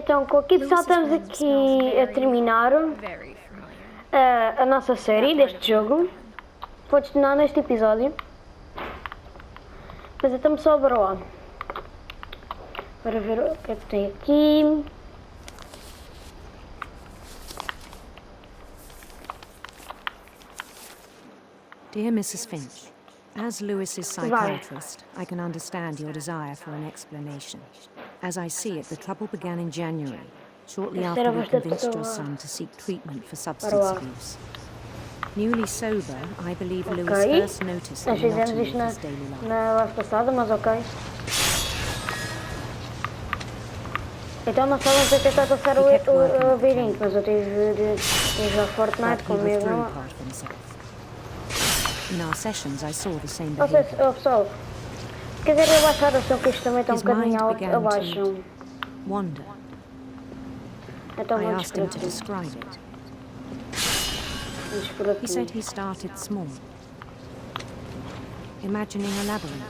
Então, com aqui pessoal, estamos aqui a terminar a nossa série deste jogo. Vou destinar neste episódio. Mas estamos só a lá para ver o que é que tem aqui. Dear Mrs. Finch, as Lewis's psychiatrist, I can understand your desire for an explanation. As I see it, the trouble began in January, shortly after we convinced your son to seek treatment for substance abuse. Newly sober, I believe Lewis first noticed the monotony of his daily life. Na live passada, mas ok. Então nós estávamos a tentar passar o labirinto, mas eu tive de jogar Fortnite comigo. In our sessions, I saw the same behavior. Pessoal, quer dizer, eu baixaram, só que isto também está um bocadinho abaixo. Wonder. Então, I asked him to describe it. He said he started small, imagining a labyrinth.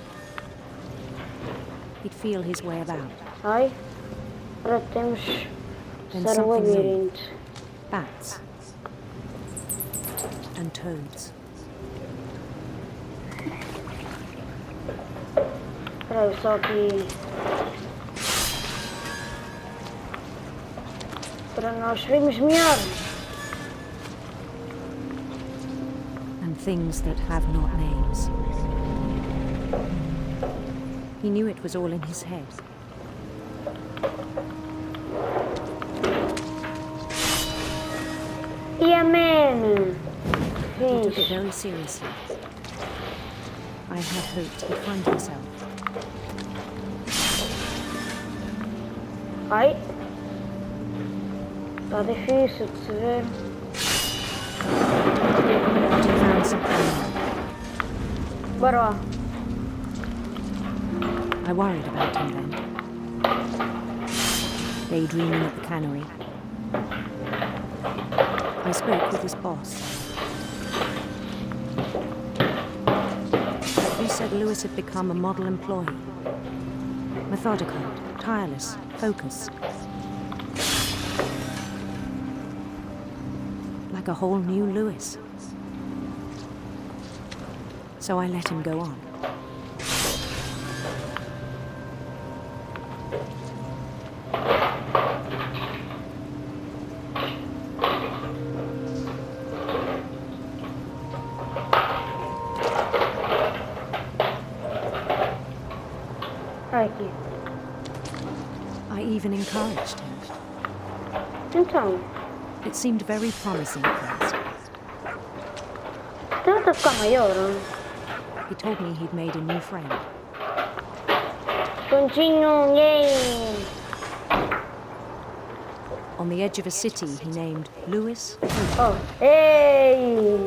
He'd feel his way about. Ai, agora temos Then o labirinto. Bats and toads. Espera só aqui para nós vermos melhor. And things that have not names. He knew it was all in his head. Yeah, man. He took it very seriously. I had hoped he'd find himself. Ai, está difícil de se ver. Bora lá. I worried about him then. Daydreaming at the cannery. I spoke with his boss. He said Lewis had become a model employee. Methodical, tireless, focused. Like a whole new Lewis. So I let him go on. Aqui. I even encouraged him. Então, It seemed very promising at first. tenta ficar maior. He told me he'd made a new friend. Pontinho, yay! On the edge of a city he named Lewis. Oh, ei!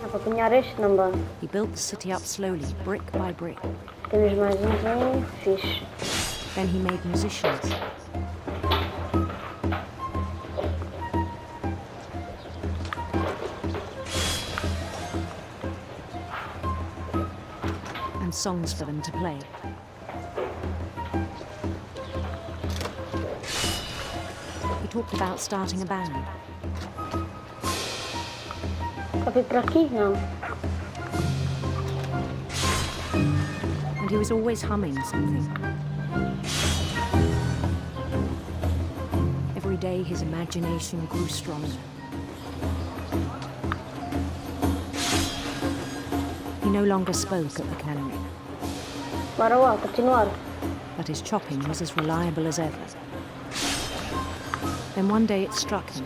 Dá para apanhar este, não dá? He built the city up slowly, brick by brick. Temos mais umzinho, fixe. Then he made musicians. And songs for them to play. He talked about starting a band. Dá para ir por aqui? Não. And he was always humming something. Every day his imagination grew stronger. He no longer spoke at the cannery, Bora lá, continuar. but his chopping was as reliable as ever. Then one day it struck him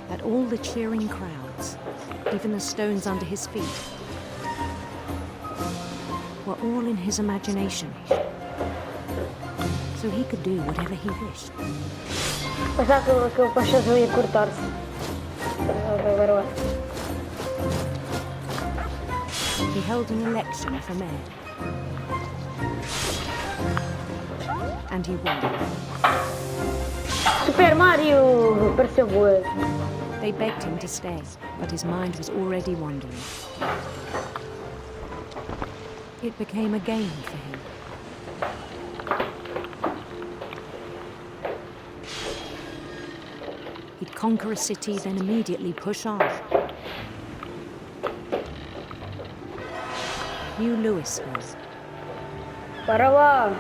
that all the cheering crowds, even the stones under his feet, were all in his imagination, so he could do whatever he wished. Pensava que o Pacha ia cortar-se. Agora lá. He held an election for mayor, and he won. Super Mario! Pareceu boa. They begged him to stay, but his mind was already wandering. It became a game for him. Conquer a city, then immediately push on. New Louisville. Para lá.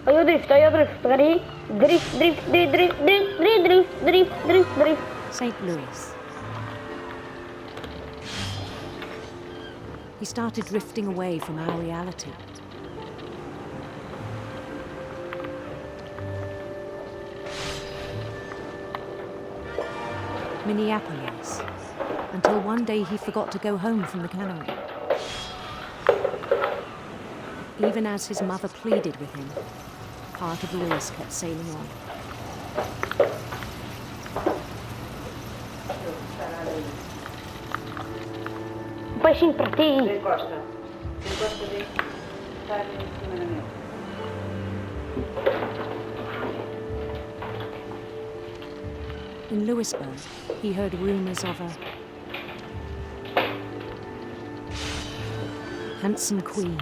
Olha o drift, pegar aí. Drift, drift. St. Louis. He started drifting away from our reality. Minneapolis. Until one day he forgot to go home from the cannery. Even as his mother pleaded with him, part of Louis kept sailing on. Um peixinho para ti. Encosta de estar em cima da mesa. In Louisburg, he heard rumors of a handsome queen.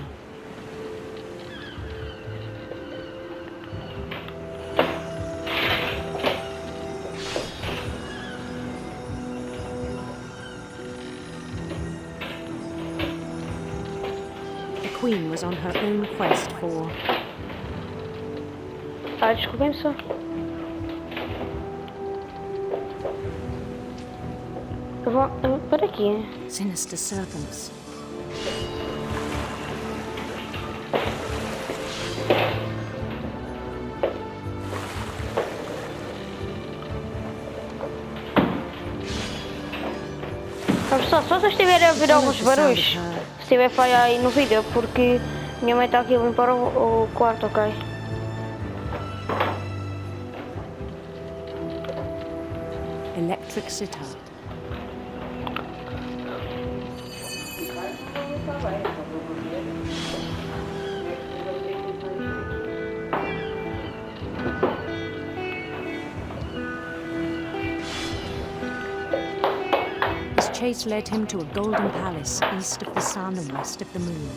The queen was on her own quest for Desculpem só. Eu vou por aqui. sinister serpents. Pessoal, se vocês estiverem a ouvir alguns barulhos, se tiver falha aí no vídeo, porque minha mãe está aqui a limpar o quarto, ok? Electric sitar. His chase led him to a golden palace east of the sun and west of the moon.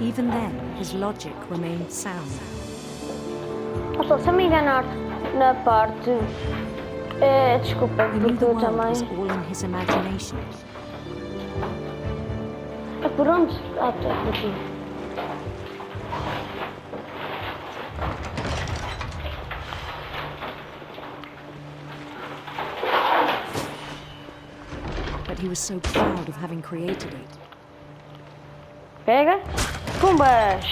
Even then, his logic remained sound. Pessoal, se eu me enganar na parte, desculpa, He knew porque the eu world também... was all in his imagination. É por onde? Ah, tá por aqui. But he was so proud of having created it. Pega. Pumbas!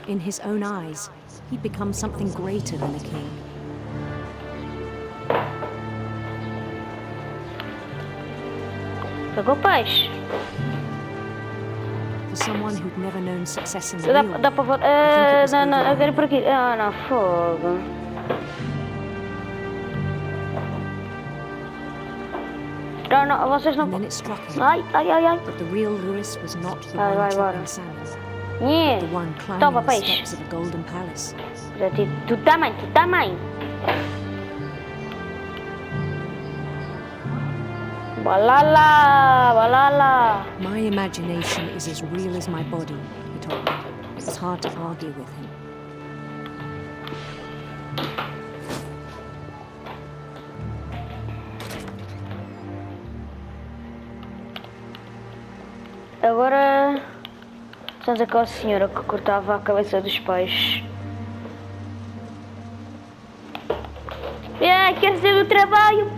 In his own eyes, he'd become something greater than a king. Pegou peixe. For someone who'd never known success in the Dá, real dá para world, voltar. I think it was Não, não, eu quero ir por overwhelming. aqui. Ah, não, fogo. Não, não, vocês não. And then it struck him Ai. that the real Lewis was not the Vai, one vai, chopping bora. salmon, Nhê. the one climbing Toma the peixe. steps of a golden palace. Tu também. Balala. My imagination is as real as my body, he told me. It was hard to argue with him. Agora estamos aquela senhora que cortava a cabeça dos peixes. Quero ser do trabalho!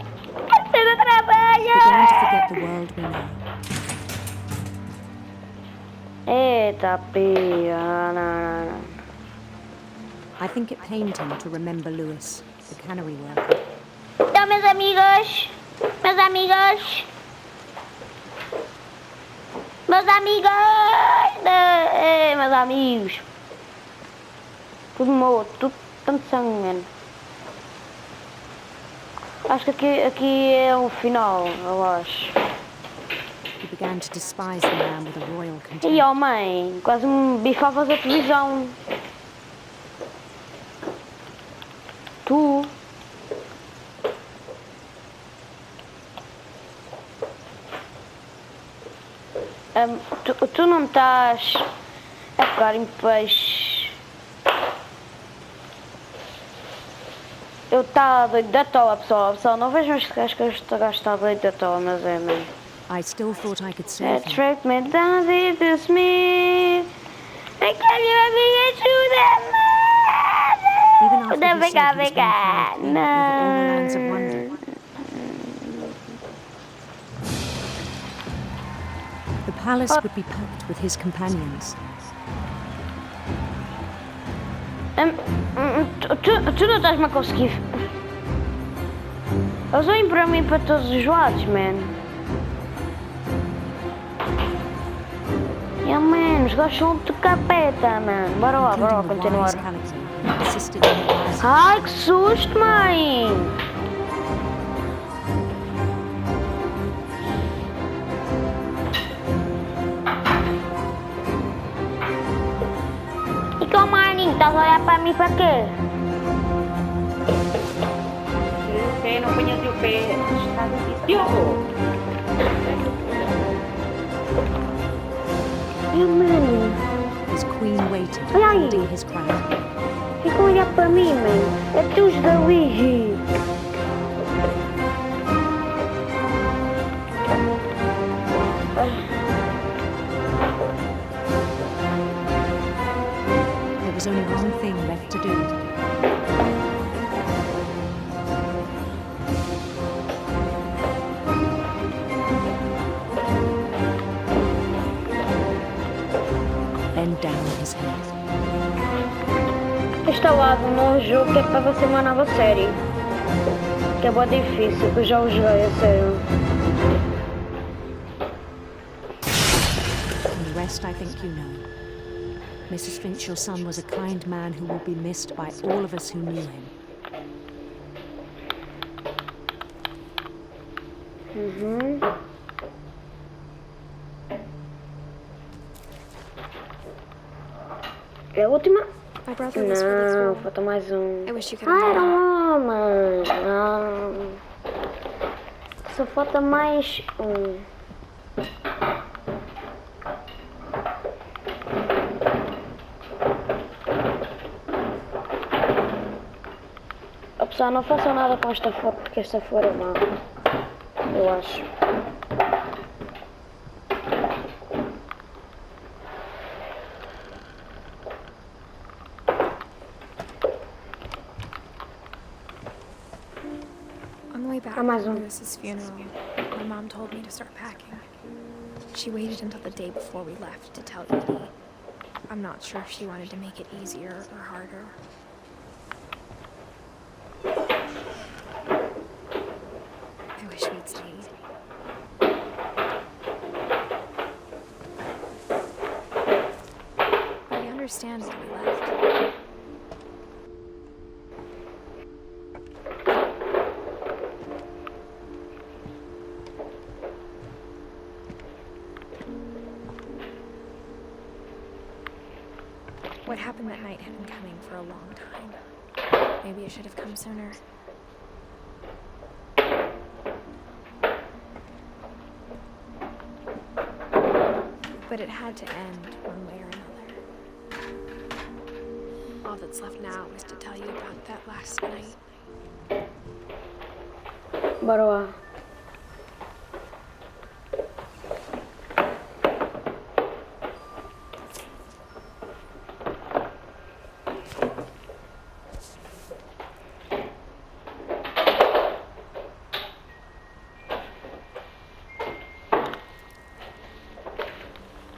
Began to forget the world we know. Eita pia, não. I think it pained him to remember Lewis, the cannery worker. Então, meus amigos, tudo morto, tudo tanto sangue, mano. Acho que aqui é o final, eu acho. He began to despise the man with a royal contempt. E ó mãe, quase me bifavas a televisão. Tu. Tu não estás a pegar em peixe. Eu estava doido da toa, pessoal. Não vejam este gajo que este gajo está doido da toa, mas é mesmo. I still thought I could save him. Attract me down to Smith. I can't Even after he said he was going to fly over all the No. lands of wonder. The palace would be packed with his companions. Tu não estás-me a conseguir. Eles vêm para mim para todos os lados, man. Yeah, man, os gajos são de capeta, man. Bora lá, continuar. Ai, que susto, mãe! E que maninho, estás a olhar para mim para quê? O pé, não ponhas o pé. Diogo! Mano. His queen waited, Olha aí. holding his crown. Ficam a olhar para mim, mano. É teus dali. There was only one thing left to do. Bend down his head. Este é o lado no jogo que é para ser uma nova série. Que é bem difícil, que eu já o joguei, a sério. And the rest I think you know. Mrs. Finch, your son was a kind man who will be missed by all of us who knew him. É a última? My brother was really Não, cool. falta mais um. I wish you could have Ai, met him. não, mano. Não. Só falta mais um. Oh, pessoal, não façam nada com esta flor, porque esta flor é má. Eu acho. On the way back mais from um. Lewis's funeral, my mom told me to start packing. She waited until the day before we left to tell Edie. I'm not sure if she wanted to make it easier or harder. I wish we'd stayed. I understand why we left. What happened that night had been coming for a long time. Maybe it should have come sooner. But it had to end one way or another. All that's left now is to tell you about that last night. Bora lá.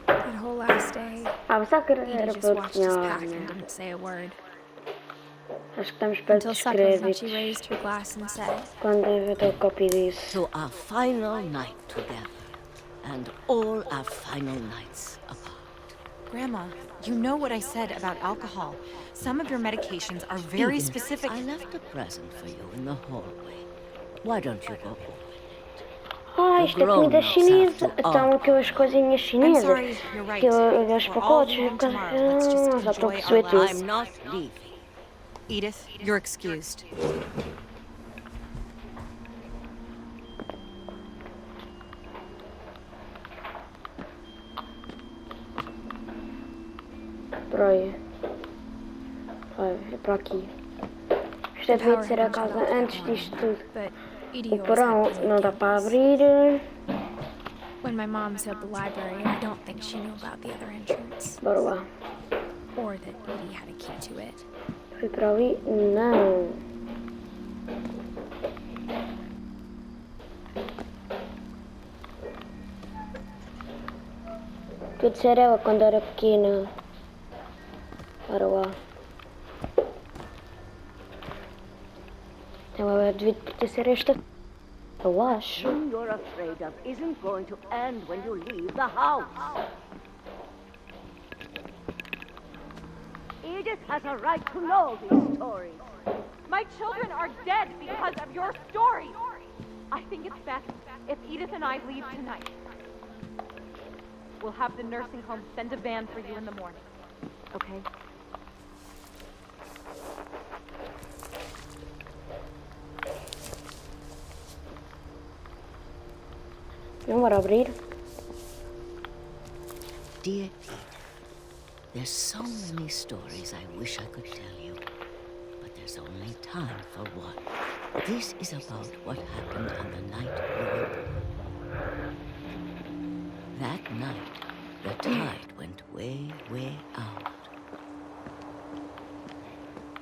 That whole last day, Pensava que Edie era just para watched us desenhar, pack and né? didn't say a word. Acho que estamos perto Until dos supper, when créditos. she raised her glass and said, Quando deve ter o copy disso. To our final night together, and all our final nights apart. Grandma, you know what I said about alcohol. Some of your medications are very Edith, specific. I left a present for you in the hallway. Why don't you go? Ah, isto é comida chinesa. Então, aquelas coisinhas I'm chinesas. sorry, you're right. Aqueles We're all pacotes. home tomorrow. Let's just Já estou a enjoy perceber our tudo. lives. I'm not leaving. Edith, you're excused. aí. Vai, é para aqui. Esta devia de ser a casa antes disto tudo. But Edie O always porão had não dá plenty para of keys. abrir. When my mom sealed the library, I don't think she knew about the other entrance. Bora lá. Or that Edie had a key to it. Fui para ali? Não. Podia ser ela quando era pequena. Bora lá. Ela devia ter ser esta. Eu acho. Who you're afraid of isn't going to end when you leave the house. Edith has a right to know these stories. My children are dead because of your story. I think it's best if Edith and I leave tonight. We'll have the nursing home send a van for you in the morning. Okay? Não, bora abrir. Dear Edith, there's so many stories I wish I could tell you, but there's only time for one. This is about what happened on the night you were born. That night, the tide went way, way out.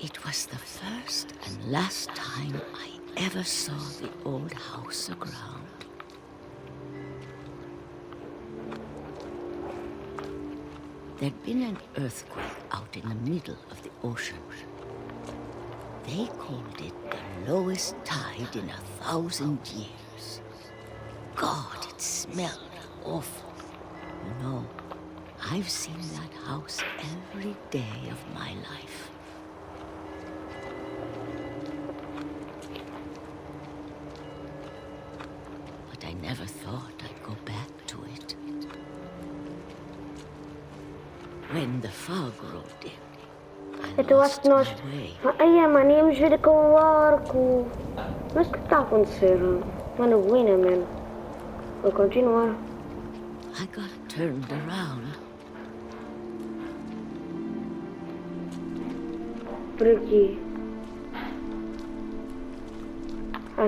It was the first and last time I ever saw the old house aground. There'd been an earthquake out in the middle of the ocean. They called it the lowest tide in 1,000 years. God, it smelled awful. You know, I've seen that house every day of my life. But I never thought I'd go back to it. When the fog rolled in, Eu acho que nós. Ai, mano, íamos ver aquele arco. Mas o que está a acontecer? Uma neblina, mano. Vou continuar. I got turned around. Por aqui.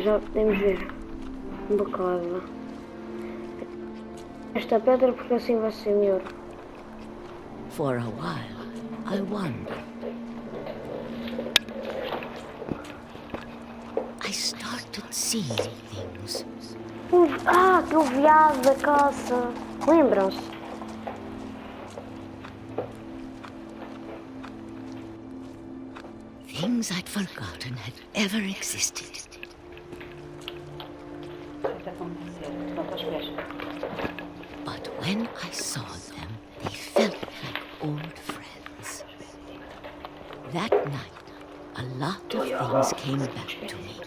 Já podemos ver. Um bocado. Esta pedra, porque assim vai ser melhor. For a while, I wondered. I started seeing things. Aquele viado da caça. Lembram-se? Things I'd forgotten had ever existed. But when I saw them, they felt like old friends. That night, a lot of things came back to me.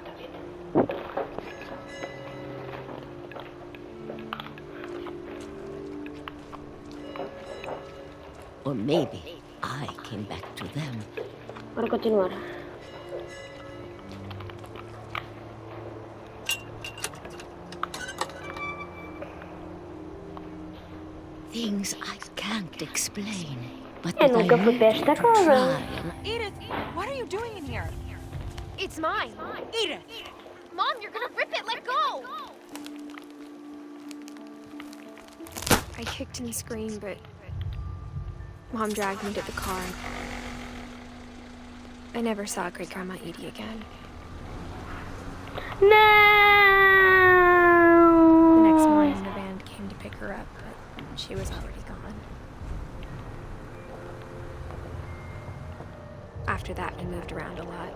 Or maybe I came back to them. Bora continuar. Things I can't explain, but Eu that nunca I fui para need esta to casa. try. Edith, what are you doing in here? It's mine. Edith! Mom, you're gonna rip it. Let go. I kicked and screamed, but Mom dragged me to the car. I never saw Great Grandma Edie again. Não! The next morning, the van came to pick her up, but she was already gone. After that, we moved around a lot.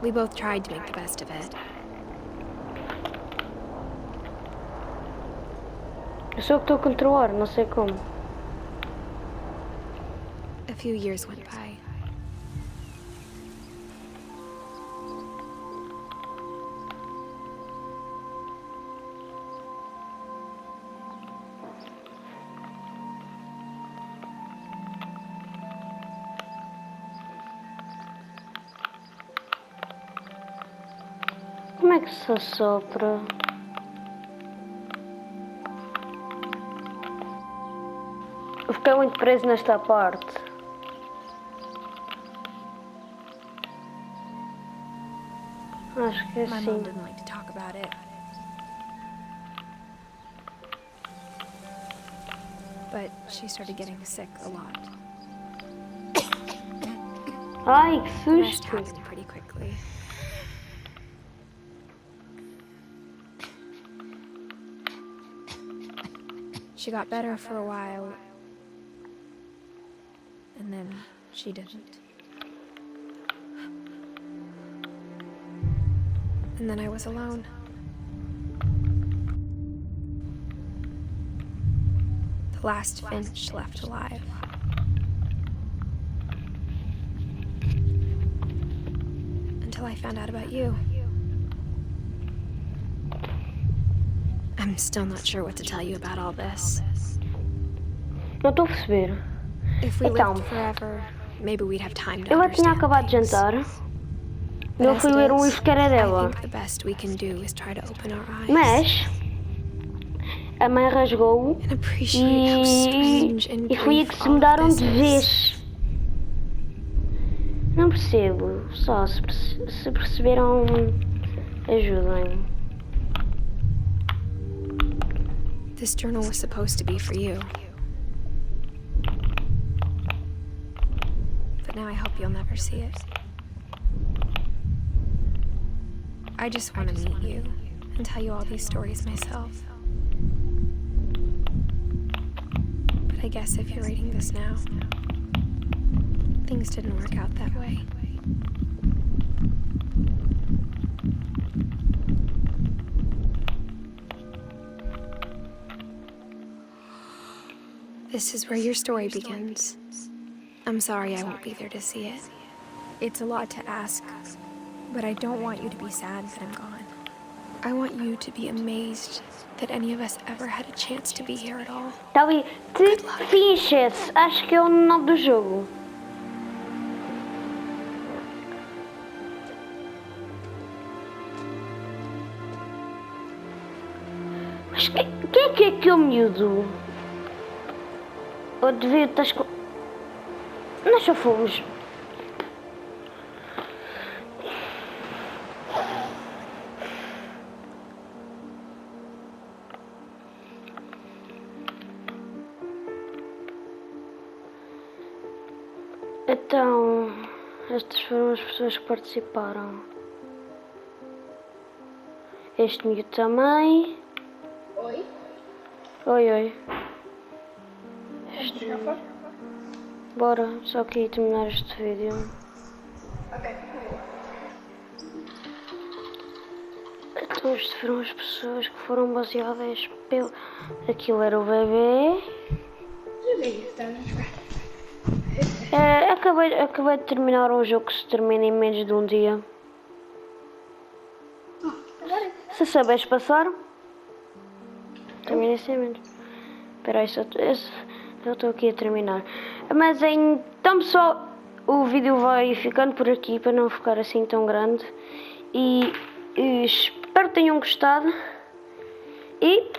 We both tried to make the best of it. Eu sou o que estou a controlar, não sei como. A few years went by. Como é que se assopra? Eu fiquei muito preso nesta parte. Acho que é My mom assim. didn't like to talk about it. But she started getting sick a lot. Ai, que The rest susto! happened pretty quickly. She got better for a while, and then she didn't. And then I was alone. The last Finch left alive. Until I found out about you. I'm still not sure what to tell you about all this. Não estou a perceber. If we Então, lived forever, maybe we'd have time to eu já tinha understand acabado de things. jantar. But Eu as fui it ler um is, livro que era I dela. think the best we can do is try to open our eyes Mas a mãe rasgou-o and appreciate how strange and e foi aí brief que se all of mudaram this de is. vez. Não percebo. Só se perceberam, ajudem. This journal was supposed to be for you. But now I hope you'll never see it. I just want to meet you and tell you all these stories myself. But I guess if you're reading this now, things didn't work out that way. This is where your story begins. I'm sorry I won't be there to see it. It's a lot to ask, but I don't want you to be sad that I'm gone. I want you to be amazed that any of us ever had a chance to be here at all. Está ali. Finches. Acho que é o nome do jogo. Mas quem é aquele miúdo? Eu devia estar com... Nós já fomos. Então, estas foram as pessoas que participaram. Este miúdo também. Oi? Oi. Vamos jogar fora? Bora, só queria terminar este vídeo. Ok. Então estas foram as pessoas que foram baseadas pelo... Aquilo era o bebê. Já vi isso, estamos a jogar. Acabei de terminar um jogo que se termina em menos de um dia. Agora Se sabes passar, termina sem menos. Espera aí, eu estou aqui a terminar. Mas então pessoal, o vídeo vai ficando por aqui para não ficar assim tão grande. E espero que tenham gostado. E